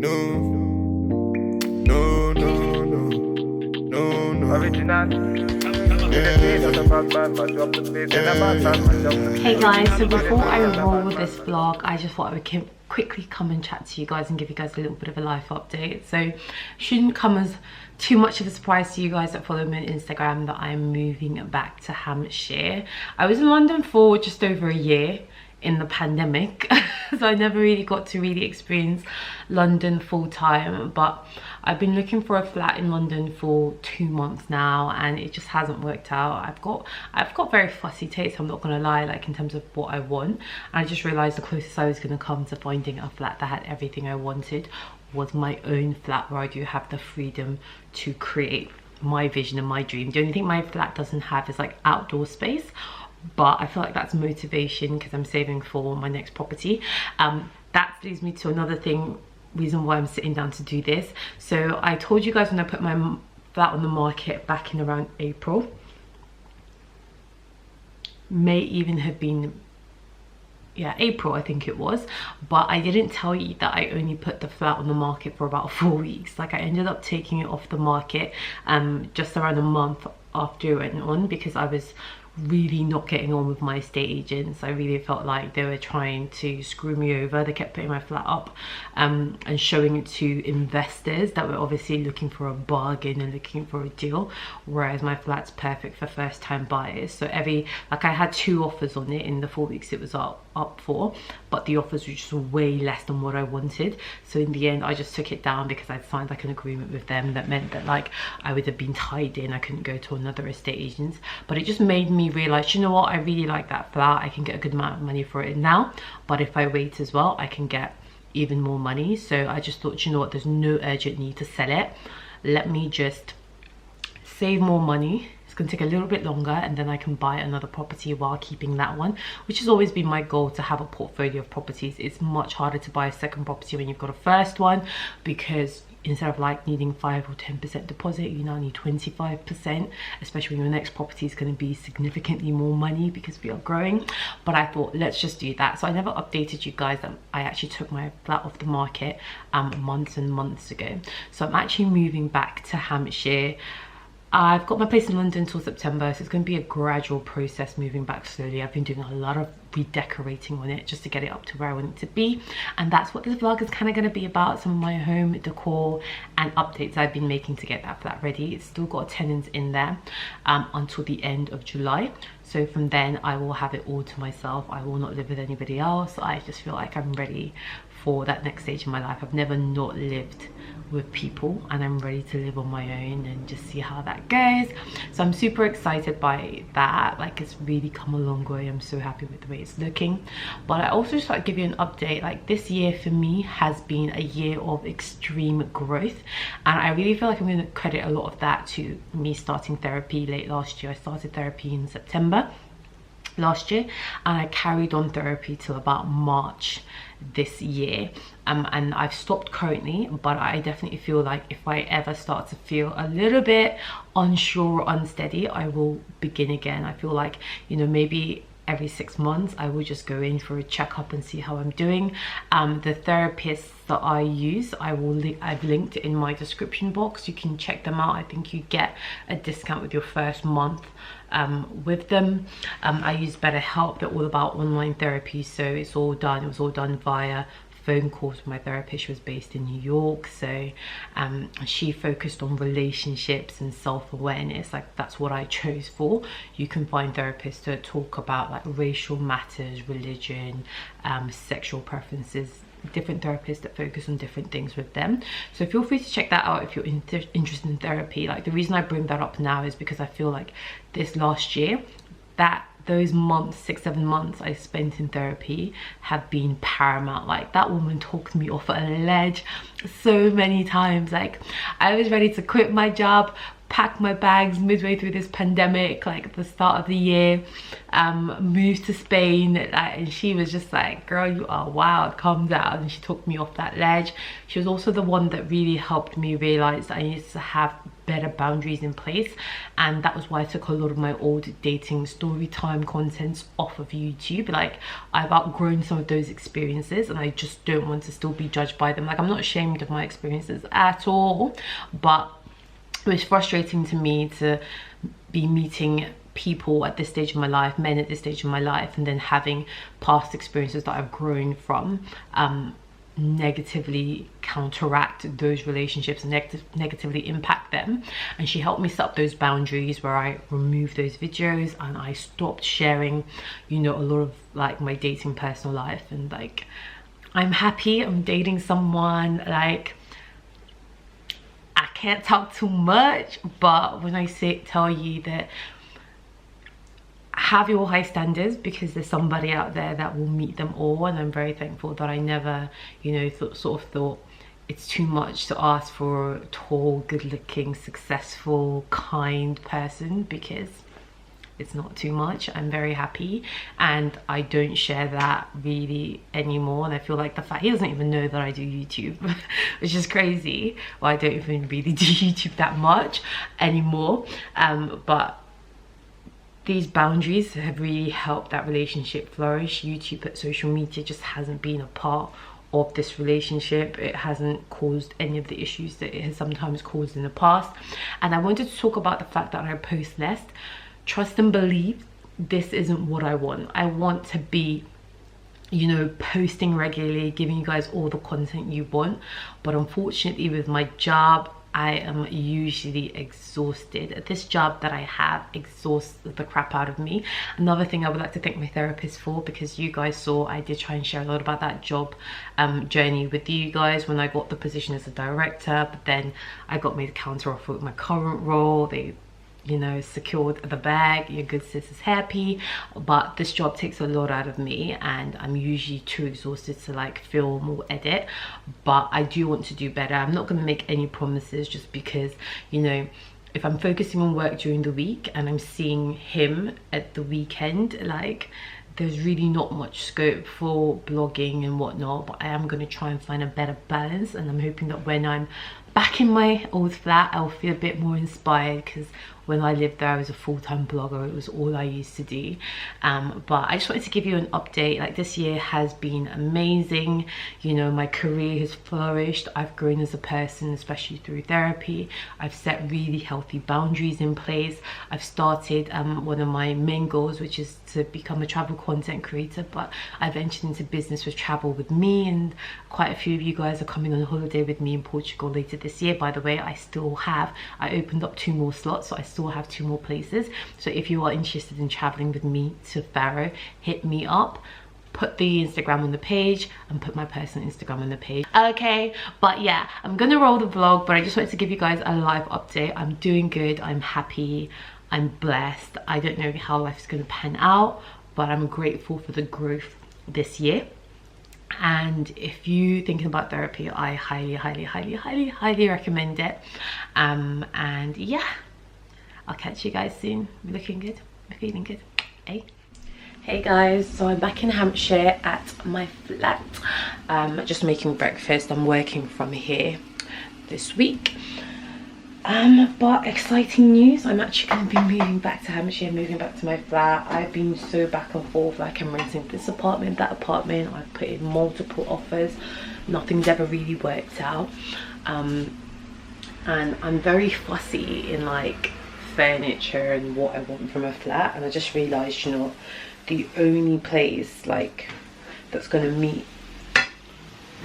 Hey guys, so before I roll this vlog, I just thought I would quickly come and chat to you guys and give you guys a little bit of a life update. So shouldn't come as too much of a surprise to you guys that follow me on Instagram that I'm moving back to Hampshire. I was in London for just over a year in the pandemic, so I never really got to experience London full time, but I've been looking for a flat in London for 2 months now and it just hasn't worked out. I've got very fussy taste, I'm not gonna lie, like in terms of what I want. And I just realized the closest I was gonna come to finding a flat that had everything I wanted was my own flat, where I do have the freedom to create my vision and my dream. The only thing my flat doesn't have is like outdoor space, but I feel like that's motivation because I'm saving for my next property. That leads me to another reason why I'm sitting down to do this. So I told you guys when I put my flat on the market back in around April, may even have been, yeah, April I think it was, but I didn't tell you that I only put the flat on the market for about 4 weeks. Like I ended up taking it off the market just around a month after it went on, because I was really not getting on with my estate agents. I really felt like they were trying to screw me over. They kept putting my flat up and showing it to investors that were obviously looking for a bargain and looking for a deal, whereas my flat's perfect for first time buyers. So I had 2 offers on it in the 4 weeks it was up for, but the offers were just way less than what I wanted. So in the end I just took it down because I'd signed like an agreement with them that meant that like I would have been tied in, I couldn't go to another estate agent. But it just made me realize, you know what, I really like that flat, I can get a good amount of money for it now, but if I wait as well I can get even more money. So I just thought, you know what, there's no urgent need to sell it, let me just save more money. It's going to take a little bit longer and then I can buy another property while keeping that one, which has always been my goal, to have a portfolio of properties. It's much harder to buy a second property when you've got a first one, because instead of like needing 5 or 10% deposit, you now need 25%, especially when your next property is going to be significantly more money because we are growing. But I thought, let's just do that. So I never updated you guys that I actually took my flat off the market months and months ago. So I'm actually moving back to Hampshire. I've got my place in London till September, so it's going to be a gradual process moving back slowly. I've been doing a lot of redecorating on it just to get it up to where I want it to be, and that's what this vlog is kind of going to be about. Some of my home decor and updates I've been making to get that flat ready. It's still got tenants in there until the end of July. So from then I will have it all to myself. I will not live with anybody else. I just feel like I'm ready for that next stage in my life. I've never not lived with people and I'm ready to live on my own and just see how that goes. So I'm super excited by that. Like, it's really come a long way. I'm so happy with the way it's looking. But I also just like to give you an update. Like, this year for me has been a year of extreme growth, and I really feel like I'm going to credit a lot of that to me starting therapy late last year. I started therapy in September last year and I carried on therapy till about March this year, and I've stopped currently, but I definitely feel like if I ever start to feel a little bit unsure or unsteady, I will begin again. I feel like, you know, maybe every 6 months I will just go in for a checkup and see how I'm doing. The therapists that I use, I've linked in my description box. You can check them out. I think you get a discount with your first month with them. I use BetterHelp. They're all about online therapy, so it was all done via phone calls with my therapist. She was based in New York, so she focused on relationships and self-awareness. Like, that's what I chose for. You can find therapists to talk about like racial matters, religion, sexual preferences, different therapists that focus on different things with them. So feel free to check that out if you're interested in therapy. Like, the reason I bring that up now is because I feel like this last year, those months, 6-7 months I spent in therapy have been paramount. Like, that woman talked me off a ledge so many times. Like, I was ready to quit my job, pack my bags midway through this pandemic, like at the start of the year, moved to Spain, and she was just like, girl, you are wild, calm down. And she took me off that ledge. She was also the one that really helped me realize that I needed to have better boundaries in place, and that was why I took a lot of my old dating story time contents off of YouTube. Like, I've outgrown some of those experiences and I just don't want to still be judged by them. Like, I'm not ashamed of my experiences at all, but it was frustrating to me to be meeting people at this stage of my life, men at this stage of my life, and then having past experiences that I've grown from negatively counteract those relationships and negatively impact them. And she helped me set up those boundaries where I removed those videos and I stopped sharing, you know, a lot of like my dating personal life. And like, I'm happy, I'm dating someone, like, I can't talk too much, but when I tell you that have your high standards, because there's somebody out there that will meet them all, and I'm very thankful that I never, you know, thought it's too much to ask for a tall, good-looking, successful, kind person, because it's not too much. I'm very happy, and I don't share that really anymore. And I feel like the fact he doesn't even know that I do YouTube, which is crazy. Well, I don't even really do YouTube that much anymore, but these boundaries have really helped that relationship flourish. YouTube, social media just hasn't been a part of this relationship. It hasn't caused any of the issues that it has sometimes caused in the past. And I wanted to talk about the fact that I post less. Trust and believe, this isn't what I want. I want to be, you know, posting regularly, giving you guys all the content you want. But unfortunately, with my job, I am usually exhausted. This job that I have exhausts the crap out of me. Another thing I would like to thank my therapist for, because you guys saw I did try and share a lot about that job journey with you guys when I got the position as a director, but then I got made a counter offer with my current role. They, you know, secured the bag. Your good sis is happy. But this job takes a lot out of me, and I'm usually too exhausted to like film or edit. But I do want to do better. I'm not going to make any promises, just because, you know, if I'm focusing on work during the week and I'm seeing him at the weekend, like, there's really not much scope for blogging and whatnot. But I am going to try and find a better balance, and I'm hoping that when I'm back in my old flat, I'll feel a bit more inspired, because when I lived there, I was a full-time blogger. It was all I used to do. But I just wanted to give you an update. Like, this year has been amazing. You know, my career has flourished. I've grown as a person, especially through therapy. I've set really healthy boundaries in place. I've started one of my main goals, which is to become a travel content creator. But I've entered into business with Travel With Me, and quite a few of you guys are coming on holiday with me in Portugal later this year. By the way, I opened up 2 more slots, so I still have 2 more places. So if you are interested in traveling with me to Faro, hit me up. Put the Instagram on the page and put my personal Instagram on the page. Okay, but yeah, I'm gonna roll the vlog, but I just wanted to give you guys a live update. I'm doing good, I'm happy, I'm blessed. I don't know how life's gonna pan out, but I'm grateful for the growth this year. And if you're thinking about therapy, I highly recommend it. And yeah, I'll catch you guys soon. We're looking good, we're feeling good. Hey guys, so I'm back in Hampshire at my flat, just making breakfast. I'm working from here this week. But exciting news, I'm actually going to be moving back to Hampshire, moving back to my flat. I've been so back and forth, like I'm renting this apartment, that apartment. I've put in multiple offers, nothing's ever really worked out. And I'm very fussy in like furniture and what I want from a flat, and I just realized, you know, the only place like that's going to meet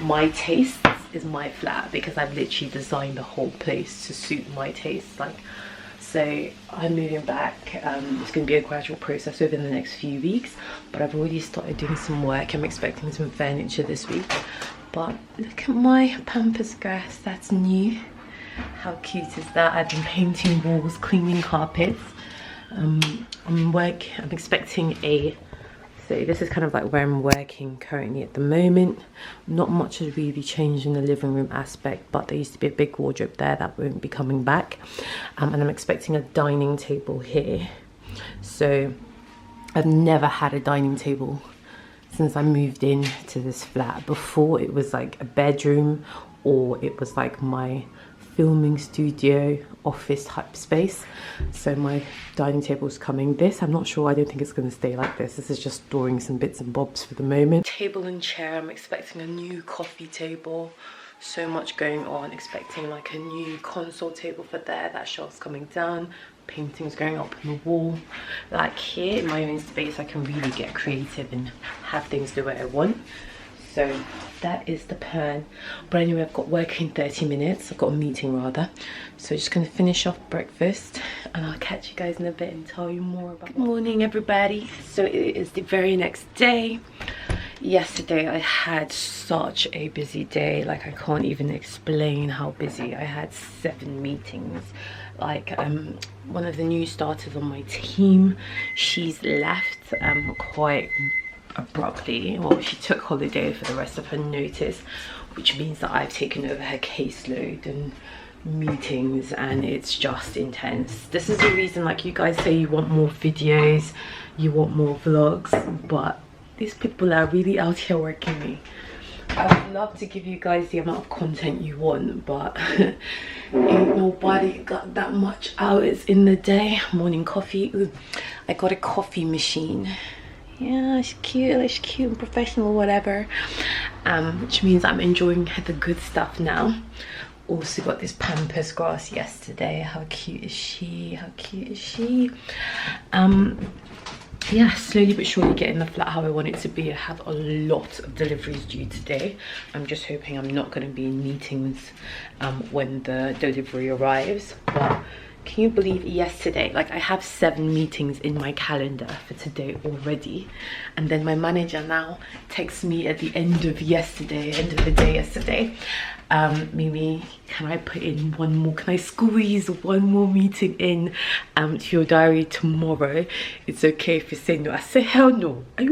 my tastes is my flat, because I've literally designed the whole place to suit my taste. Like, so I'm moving back. It's going to be a gradual process over the next few weeks, but I've already started doing some work. I'm expecting some furniture this week. But look at my pampas grass, that's new. How cute is that? I've been painting walls, cleaning carpets. I'm expecting a So this is kind of like where I'm working currently at the moment. Not much has really changed in the living room aspect, but there used to be a big wardrobe there that won't be coming back. And I'm expecting a dining table here. So I've never had a dining table since I moved in to this flat. Before, it was like a bedroom, or it was like my filming studio office type space. So my dining table is coming. This, I'm not sure, I don't think it's going to stay like this. This is just storing some bits and bobs for the moment. Table and chair, I'm expecting a new coffee table. So much going on, expecting like a new console table for there. That shelf's coming down, paintings going up on the wall. Like here in my own space, I can really get creative and have things the way I want. So that is the plan. But anyway, I've got work in 30 minutes. I've got a meeting rather. So just gonna finish off breakfast and I'll catch you guys in a bit and tell you more about. Good morning, everybody. So it is the very next day. Yesterday I had such a busy day. Like, I can't even explain how busy. I had 7 meetings. Like, one of the new starters on my team, she's left quite abruptly. Well, she took holiday for the rest of her notice, which means that I've taken over her caseload and meetings, and it's just intense. This is the reason, like, you guys say you want more videos, you want more vlogs, but these people are really out here working me. I would love to give you guys the amount of content you want, but ain't nobody got that much hours in the day. Morning coffee. Ooh, I got a coffee machine. Yeah, it's cute and professional, whatever. Which means I'm enjoying the good stuff now. Also got this pampas grass yesterday. How cute is she? How cute is she? Yeah, slowly but surely getting the flat how I want it to be. I have a lot of deliveries due today. I'm just hoping I'm not going to be in meetings when the delivery arrives. But can you believe yesterday, like, I have 7 meetings in my calendar for today already, and then my manager now texts me at the end of the day yesterday, Mimi, can I put in one more, can I squeeze one more meeting in to your diary tomorrow? It's okay if you say no. I say, hell no. Are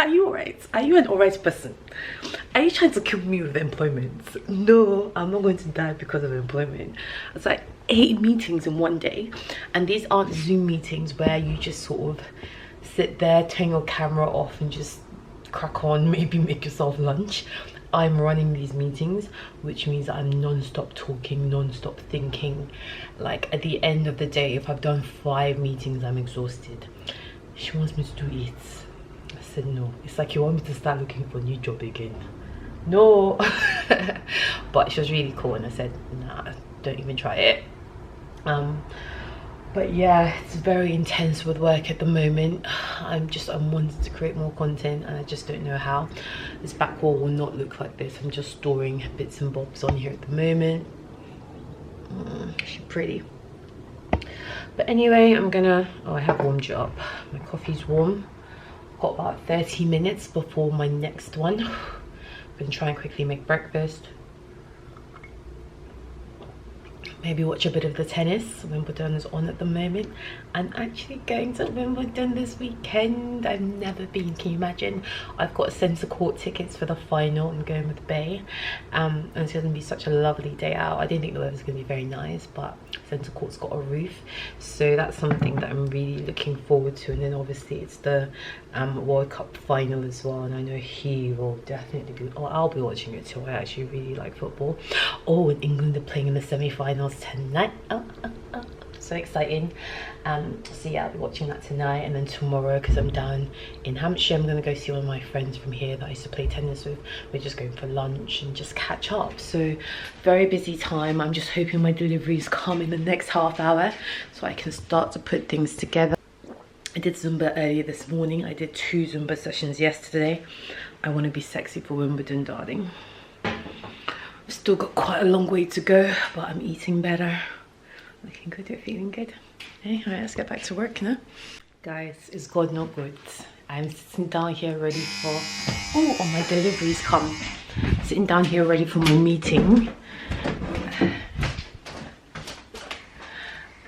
you alright? Are you an alright person? Are you trying to kill me with employment? No, I'm not going to die because of employment. It's like 8 meetings in one day, and these aren't Zoom meetings where you just sort of sit there, turn your camera off and just crack on, maybe make yourself lunch. I'm running these meetings, which means that I'm non-stop talking, non-stop thinking. Like, at the end of the day, if I've done 5 meetings, I'm exhausted. She wants me to do it. I said no. It's like you want me to start looking for a new job again. No. But she was really cool, and I said, nah, don't even try it. But yeah, it's very intense with work at the moment. I'm wanting to create more content, and I just don't know how. This back wall will not look like this. I'm just storing bits and bobs on here at the moment. She's pretty. But anyway, I'm gonna, oh, I have warmed you up. My coffee's warm. Got about 30 minutes before my next one. I'm gonna try and quickly make breakfast. Maybe watch a bit of the tennis. Wimbledon is on at the moment. I'm actually going to Wimbledon this weekend. I've never been, can you imagine? I've got centre court tickets for the final. I'm going with Bay. And it's going to be such a lovely day out. I didn't think the weather's going to be very nice, but centre court's got a roof. So that's something that I'm really looking forward to. And then obviously it's the World Cup final as well. And I know he will definitely be, oh, I'll be watching it too. I actually really like football. Oh, and England are playing in the semi-finals tonight. So exciting. So yeah, I'll be watching that tonight, and then tomorrow, because I'm down in Hampshire, I'm going to go see one of my friends from here that I used to play tennis with. We're just going for lunch and just catch up. So very busy time. I'm just hoping my deliveries come in the next half hour so I can start to put things together. I did Zumba earlier this morning. I did 2 Zumba sessions yesterday. I want to be sexy for Wimbledon, darling. I've still got quite a long way to go, but I'm eating better. Looking good, feeling good. Okay, all right, let's get back to work now. Guys, it's God not good. I'm sitting down here ready for, oh, my deliveries come. Sitting down here ready for my meeting.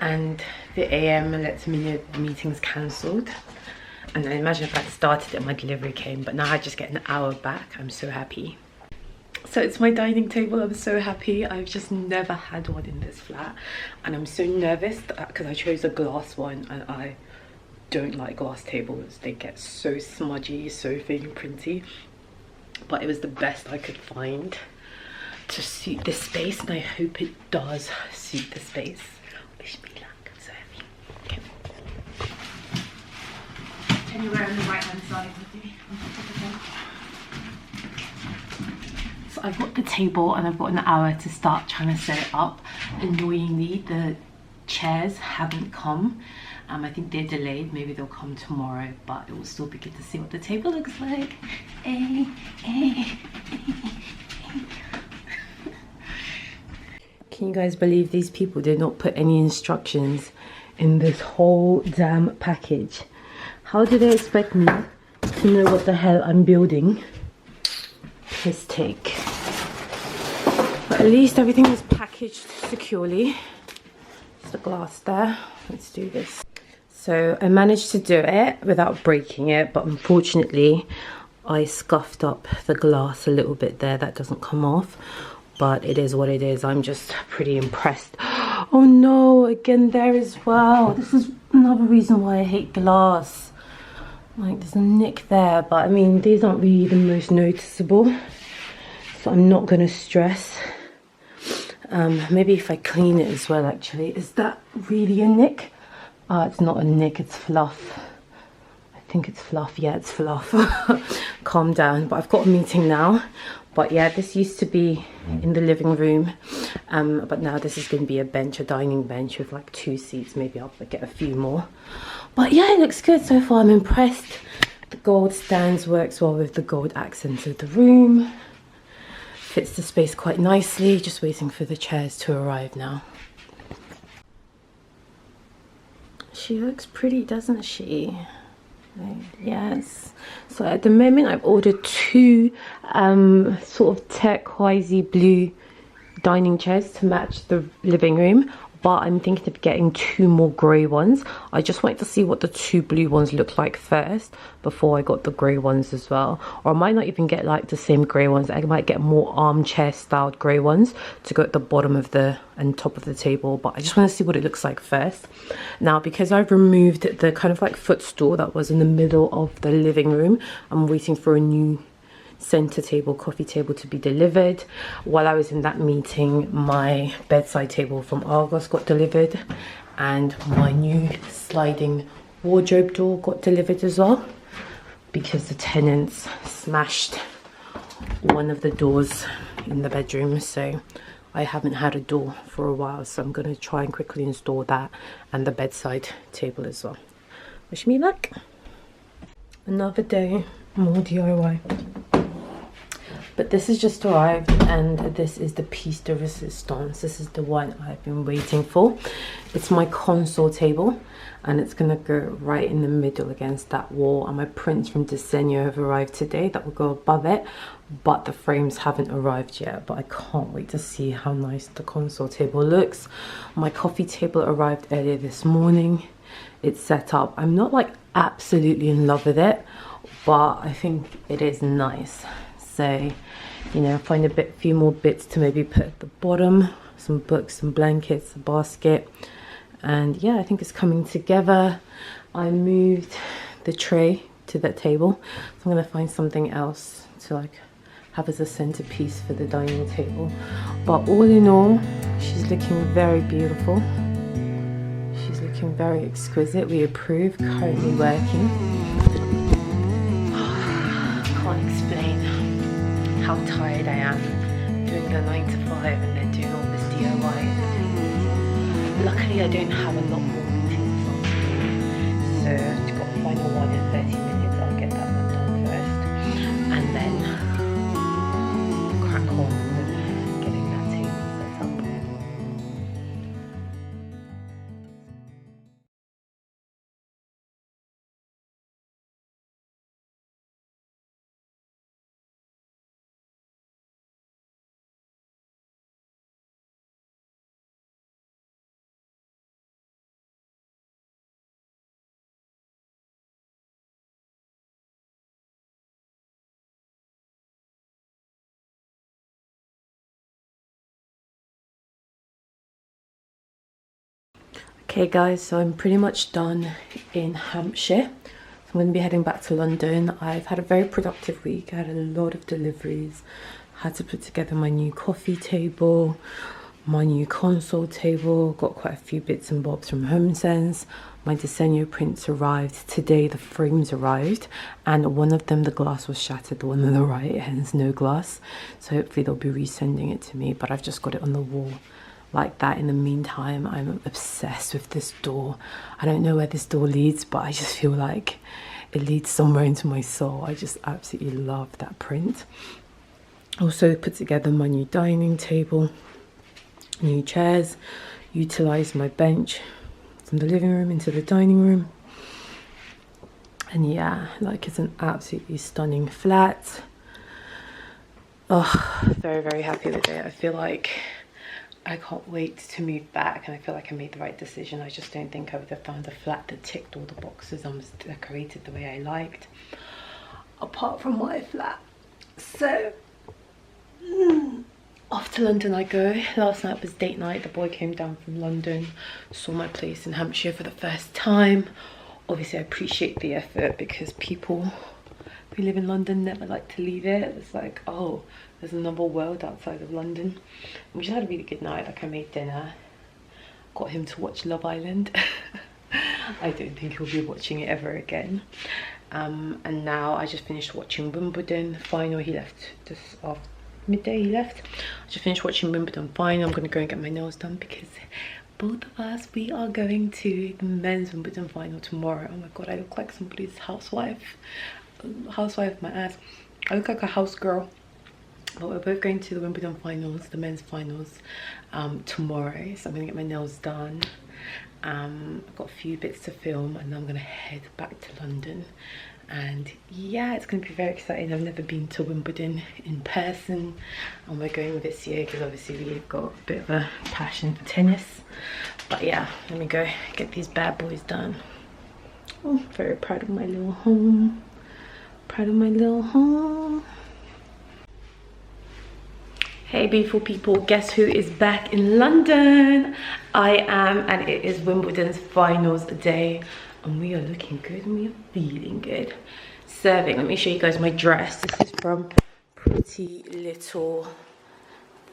And the AM lets me know the meeting's cancelled. And I imagine if I'd started it, my delivery came, but now I just get an hour back. I'm so happy. So it's my dining table. I'm so happy. I've just never had one in this flat, and I'm so nervous because I chose a glass one, and I don't like glass tables. They get so smudgy, so fingerprinty, but it was the best I could find to suit this space, and I hope it does suit the space. Wish me luck. I'm so happy. Okay. Anywhere on the right hand side with you. So I've got the table and I've got an hour to start trying to set it up. Annoyingly, the chairs haven't come. I think they're delayed. Maybe they'll come tomorrow, but it will still be good to see what the table looks like. Can you guys believe these people did not put any instructions in this whole damn package? How do they expect me to know what the hell I'm building? Piss take. But at least everything is packaged securely. There's the glass there. Let's do this. So I managed to do it without breaking it, but unfortunately I scuffed up the glass a little bit there. That doesn't come off, but it is what it is. I'm just pretty impressed. Oh no, again there as well. This is another reason why I hate glass. Like, there's a nick there, but I mean, these aren't really the most noticeable, so I'm not gonna stress. Maybe if I clean it as well, actually. Is that really a nick? It's not a nick, it's fluff. I think it's fluff. Yeah, it's fluff. Calm down. But I've got a meeting now. But yeah, this used to be in the living room. But now this is going to be a bench, a dining bench with like 2 seats. Maybe I'll get a few more. But yeah, it looks good so far. I'm impressed. The gold stands works well with the gold accents of the room. Fits the space quite nicely. Just waiting for the chairs to arrive now. She looks pretty, doesn't she? Yes. So at the moment I've ordered 2 sort of turquoisey blue dining chairs to match the living room, but I'm thinking of getting 2 more grey ones. I just wanted to see what the 2 blue ones look like first before I got the grey ones as well. Or I might not even get like the same grey ones. I might get more armchair styled grey ones to go at the bottom of the and top of the table, but I just want to see what it looks like first. Now, because I've removed the kind of like footstool that was in the middle of the living room, I'm waiting for a new center table, coffee table to be delivered. While I was in that meeting, my bedside table from Argos got delivered, and my new sliding wardrobe door got delivered as well, because the tenants smashed one of the doors in the bedroom, so I haven't had a door for a while, so I'm going to try and quickly install that and the bedside table as well. Wish me luck. Another day, more DIY. But this has just arrived, and this is the piece de resistance. This is the one I've been waiting for. It's my console table, and it's gonna go right in the middle against that wall. And my prints from Diseño have arrived today that will go above it, but the frames haven't arrived yet. But I can't wait to see how nice the console table looks. My coffee table arrived earlier this morning. It's set up. I'm not like absolutely in love with it, but I think it is nice. So, you know, find a few more bits to maybe put at the bottom, some books, some blankets, a basket, and yeah, I think it's coming together. I moved the tray to that table, so I'm gonna find something else to like have as a centerpiece for the dining table. But all in all, she's looking very beautiful. She's looking very exquisite. We approve. Currently working. Can't explain how tired I am doing the 9 to 5 and then doing all this DIY. Luckily, I don't have a lot more meetings this afternoon, so I've got to find a one in 30 minutes. I'll get that one done first, and then crack on. Hey guys, so I'm pretty much done in Hampshire. So I'm going to be heading back to London. I've had a very productive week. I had a lot of deliveries. Had to put together my new coffee table, my new console table. Got quite a few bits and bobs from HomeSense. My Diseño prints arrived today. The frames arrived, and one of them, the glass was shattered. The one on the right, hence no glass. So hopefully they'll be resending it to me. But I've just got it on the wall like that. In the meantime, I'm obsessed with this door. I don't know where this door leads, but I just feel like it leads somewhere into my soul. I just absolutely love that print. Also put together my new dining table, new chairs, utilized my bench from the living room into the dining room. And yeah, like, it's an absolutely stunning flat. Oh, very, very happy with it. I feel like I can't wait to move back, and I feel like I made the right decision. I just don't think I would have found a flat that ticked all the boxes and was decorated the way I liked, apart from my flat. So off to London I go. Last night was date night. The boy came down from London, saw my place in Hampshire for the first time. Obviously I appreciate the effort, because people who live in London never like to leave it. It's like, oh, there's another world outside of London. We just had a really good night. Like, I made dinner, got him to watch Love Island. I don't think he'll be watching it ever again. And now I just finished watching Wimbledon final. He left just after midday. He left. I just finished watching Wimbledon final. I'm gonna go and get my nails done, because both of us, we are going to the men's Wimbledon final tomorrow. Oh my god, I look like somebody's housewife. Housewife, my ass. I look like a house girl. But we're both going to the Wimbledon finals, the men's finals, tomorrow. So I'm gonna get my nails done. I've got a few bits to film, and then I'm gonna head back to London. And yeah, it's gonna be very exciting. I've never been to Wimbledon in person, and we're going this year because obviously we've got a bit of a passion for tennis. But yeah, let me go get these bad boys done. Oh, very proud of my little home. Proud of my little home. Hey beautiful people, guess who is back in London? I am, and it is Wimbledon's finals day, and we are looking good and we are feeling good. Serving, let me show you guys my dress. This is from Pretty Little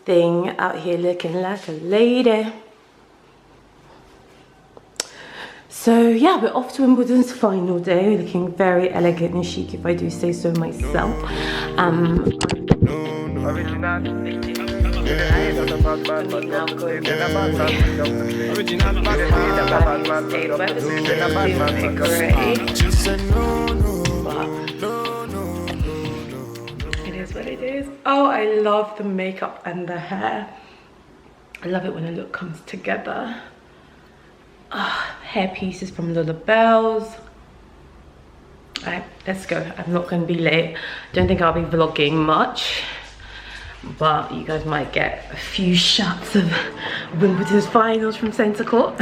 Thing, out here looking like a lady. So yeah, we're off to Wimbledon's final day, looking very elegant and chic, if I do say so myself. It is what it is. Oh, I love the makeup and the hair. I love it when a look comes together. Hair pieces from Lullabelle's. Alright, let's go. I'm not going to be late. Don't think I'll be vlogging much, but you guys might get a few shots of Wimbledon's finals from centre court.